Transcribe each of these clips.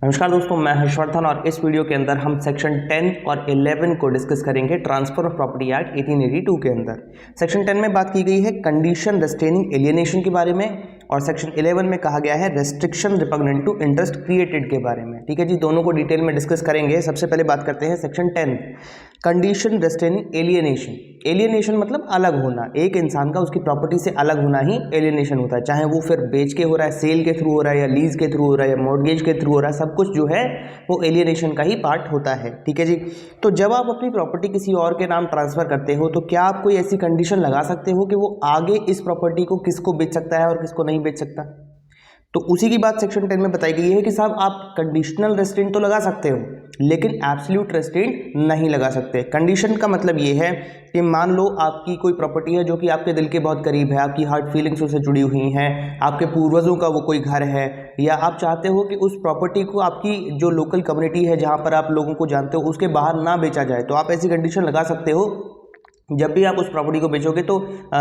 नमस्कार दोस्तों, मैं हर्षवर्धन और इस वीडियो के अंदर हम सेक्शन 10 और 11 को डिस्कस करेंगे ट्रांसफर ऑफ प्रॉपर्टी एक्ट 1882 के अंदर। सेक्शन 10 में बात की गई है कंडीशन रेस्ट्रेनिंग एलियनेशन के बारे में और सेक्शन 11 में कहा गया है restriction repugnant to interest created के बारे में। ठीक है जी, दोनों को डिटेल में डिस्कस करेंगे। सबसे पहले बात करते हैं section 10 condition restraining alienation. Alienation मतलब अलग होना, एक इंसान का उसकी प्रॉपर्टी से अलग होना ही एलियनेशन होता है। चाहे वो फिर बेच के हो रहा है, सेल के थ्रू हो रहा है, या लीज के थ्रू हो रहा है, या मॉर्गेज के थ्रू हो रहा है, सब कुछ जो है वो एलियनेशन का ही पार्ट होता है। ठीक है जी, तो जब आप अपनी प्रॉपर्टी किसी और के नाम ट्रांसफर करते हो तो क्या आप कोई ऐसी कंडीशन लगा सकते हो कि वो आगे इस प्रॉपर्टी को किसको बेच सकता है और किसको नहीं बेच सकता? तो उसी की बात सेक्शन 10 में बताई गई है कि साहब आप कंडीशनल रेस्ट्रेंट तो लगा सकते हो लेकिन एब्सोल्यूट रेस्ट्रेंट नहीं लगा सकते। कंडीशन का मतलब ये है कि मान लो आपकी कोई प्रॉपर्टी है जो कि आपके दिल के बहुत करीब है, आपकी हार्ट फीलिंग्स उससे जुड़ी हुई हैं, आपके पूर्वजों का वो कोई घर है, या आप चाहते हो कि उस प्रॉपर्टी को आपकी जो लोकल कम्युनिटी है जहाँ पर आप लोगों को जानते हो उसके बाहर ना बेचा जाए। तो आप ऐसी कंडीशन लगा सकते हो जब भी आप उस प्रॉपर्टी को बेचोगे तो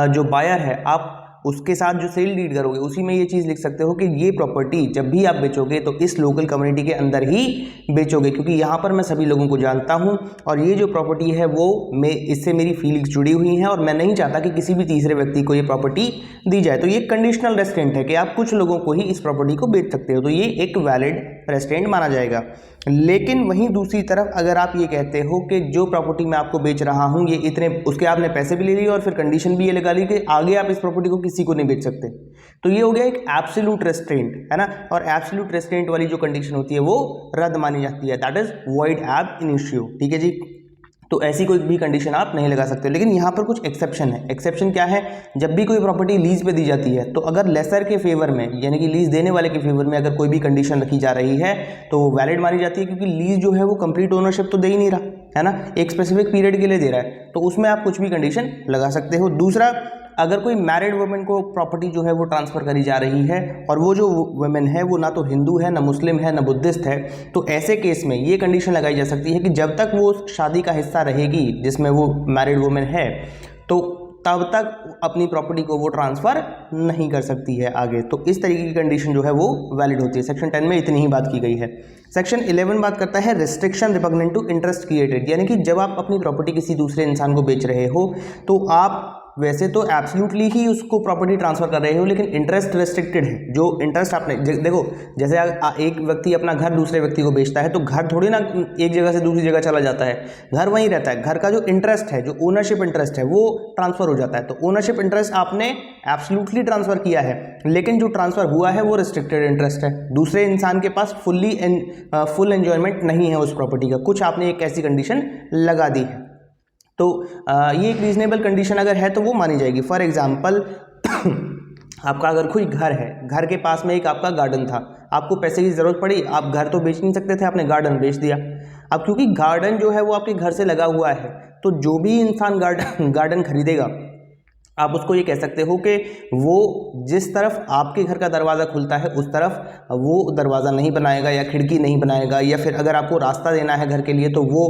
जो बायर है आप उसके साथ जो सेल डीड करोगे उसी में ये चीज़ लिख सकते हो कि ये प्रॉपर्टी जब भी आप बेचोगे तो इस लोकल कम्युनिटी के अंदर ही बेचोगे, क्योंकि यहाँ पर मैं सभी लोगों को जानता हूँ और ये जो प्रॉपर्टी है वो इससे मेरी फीलिंग्स जुड़ी हुई हैं और मैं नहीं चाहता कि किसी भी तीसरे व्यक्ति को ये प्रॉपर्टी दी जाए। तो ये कंडीशनल रेस्ट्रेंट है कि आप कुछ लोगों को ही इस प्रॉपर्टी को बेच सकते हो, तो ये एक वैलिड रेस्ट्रेंट माना जाएगा। लेकिन वहीं दूसरी तरफ अगर आप ये कहते हो कि जो प्रॉपर्टी मैं आपको बेच रहा हूँ ये इतने, उसके आपने पैसे भी ले लिए और फिर कंडीशन भी ये लगा ली कि आगे आप इस प्रॉपर्टी को किसी को नहीं बेच सकते, तो ये हो गया एक एब्सोल्यूट रेस्ट्रेंट, है ना। और एब्सोल्यूट रेस्ट्रेंट वाली जो कंडीशन होती है वो रद्द मानी जाती है, दैट इज वॉइड एब इनिशियो। ठीक है जी, तो ऐसी कोई भी कंडीशन आप नहीं लगा सकते। लेकिन यहाँ पर कुछ एक्सेप्शन है। एक्सेप्शन क्या है? जब भी कोई प्रॉपर्टी लीज पे दी जाती है तो अगर लेसर के फेवर में यानी कि लीज देने वाले के फेवर में अगर कोई भी कंडीशन रखी जा रही है तो वो वैलिड मानी जाती है, क्योंकि लीज जो है वो कंप्लीट ओनरशिप तो दे ही नहीं रहा है ना, एक स्पेसिफिक पीरियड के लिए दे रहा है, तो उसमें आप कुछ भी कंडीशन लगा सकते हो। दूसरा, अगर कोई मैरिड वुमेन को प्रॉपर्टी जो है वो ट्रांसफ़र करी जा रही है और वो जो वुमेन है वो ना तो हिंदू है, ना मुस्लिम है, ना बुद्धिस्ट है, तो ऐसे केस में ये कंडीशन लगाई जा सकती है कि जब तक वो शादी का हिस्सा रहेगी जिसमें वो मैरिड वुमेन है तो तब तक अपनी प्रॉपर्टी को वो ट्रांसफ़र नहीं कर सकती है आगे। तो इस तरीके की कंडीशन जो है वो वैलिड होती है। सेक्शन 10 में इतनी ही बात की गई है। सेक्शन 11 बात करता है restriction repugnant to interest created, यानी कि जब आप अपनी प्रॉपर्टी किसी दूसरे इंसान को बेच रहे हो तो आप वैसे तो एब्सोल्युटली ही उसको प्रॉपर्टी ट्रांसफर कर रहे हो लेकिन इंटरेस्ट रेस्ट्रिक्टेड है। जो इंटरेस्ट आपने देखो, जैसे एक व्यक्ति अपना घर दूसरे व्यक्ति को बेचता है तो घर थोड़ी ना एक जगह से दूसरी जगह चला जाता है, घर वहीं रहता है। घर का जो इंटरेस्ट है, जो ओनरशिप इंटरेस्ट है वो ट्रांसफर हो जाता है। तो ओनरशिप इंटरेस्ट आपने एब्सोल्युटली ट्रांसफर किया है लेकिन जो ट्रांसफर हुआ है वो रिस्ट्रिक्टेड इंटरेस्ट है। दूसरे इंसान के पास फुल एंजॉयमेंट नहीं है उस प्रॉपर्टी का, कुछ आपने एक ऐसी कंडीशन लगा दी है। तो ये एक रीजनेबल कंडीशन अगर है तो वो मानी जाएगी। फॉर एग्जांपल आपका अगर कोई घर है, घर के पास में एक आपका गार्डन था, आपको पैसे की ज़रूरत पड़ी, आप घर तो बेच नहीं सकते थे, आपने गार्डन बेच दिया। अब क्योंकि गार्डन जो है वो आपके घर से लगा हुआ है तो जो भी इंसान गार्डन खरीदेगा आप उसको ये कह सकते हो कि वो जिस तरफ आपके घर का दरवाज़ा खुलता है उस तरफ वो दरवाज़ा नहीं बनाएगा या खिड़की नहीं बनाएगा, या फिर अगर आपको रास्ता देना है घर के लिए तो वो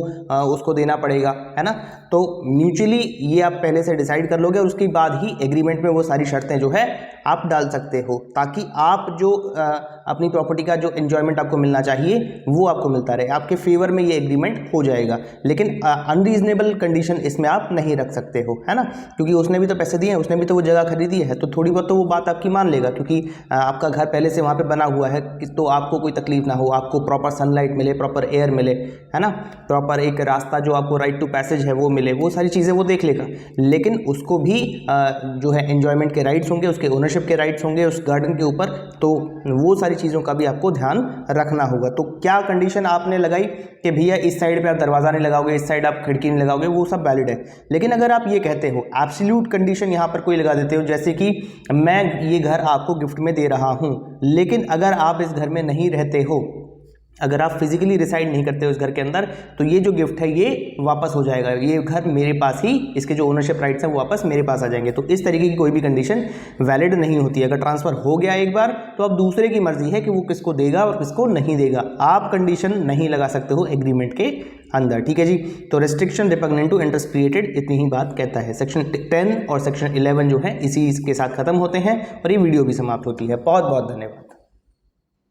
उसको देना पड़ेगा, है ना। तो म्यूचुअली ये आप पहले से डिसाइड कर लोगे और उसके बाद ही एग्रीमेंट में वो सारी शर्तें जो है आप डाल सकते हो, ताकि आप जो अपनी प्रॉपर्टी का जो एंजॉयमेंट आपको मिलना चाहिए वो आपको मिलता रहे, आपके फेवर में ये एग्रीमेंट हो जाएगा। लेकिन अनरीजनेबल कंडीशन इसमें आप नहीं रख सकते हो, है ना, क्योंकि उसने भी तो पैसे दिए हैं, उसने भी तो वो जगह खरीदी है, तो थोड़ी बहुत तो वो बात आपकी मान लेगा, क्योंकि आपका घर पहले से वहाँ पे बना हुआ है तो आपको कोई तकलीफ ना हो, आपको प्रॉपर सनलाइट मिले, प्रॉपर एयर मिले, है ना, प्रॉपर एक रास्ता जो आपको राइट टू पैसेज है वो मिले, वो सारी चीज़ें वो देख लेगा। लेकिन उसको भी जो है एंजॉयमेंट के राइट्स होंगे, उसके ओनरशिप के राइट्स होंगे उस गार्डन के ऊपर, तो वो सारी चीज़ों का भी आपको ध्यान रखना होगा। तो क्या कंडीशन आपने लगाई कि भैया इस साइड पे आप दरवाज़ा नहीं लगाओगे, इस साइड आप खिड़की नहीं लगाओगे, वो सब वैलिड है। लेकिन अगर आप ये कहते हो एब्सोल्यूट कंडीशन यहाँ पर कोई लगा देते हो, जैसे कि मैं ये घर आपको गिफ्ट में दे रहा हूँ लेकिन अगर आप इस घर में नहीं रहते हो, अगर आप फिजिकली रिसाइड नहीं करते हो इस घर के अंदर, तो ये जो गिफ्ट है ये वापस हो जाएगा, ये घर मेरे पास ही, इसके जो ओनरशिप राइट्स हैं वो वापस मेरे पास आ जाएंगे। तो इस तरीके की कोई भी कंडीशन वैलिड नहीं होती है। अगर ट्रांसफर हो गया एक बार तो अब दूसरे की मर्जी है कि वो किसको देगा और किसको नहीं देगा, आप कंडीशन नहीं लगा सकते हो एग्रीमेंट के अंदर। ठीक है जी, तो restriction repugnant to interest created इतनी ही बात कहता है। सेक्शन 10 और सेक्शन 11 जो है इसी के साथ खत्म होते हैं और ये वीडियो भी समाप्त होती है। बहुत बहुत धन्यवाद।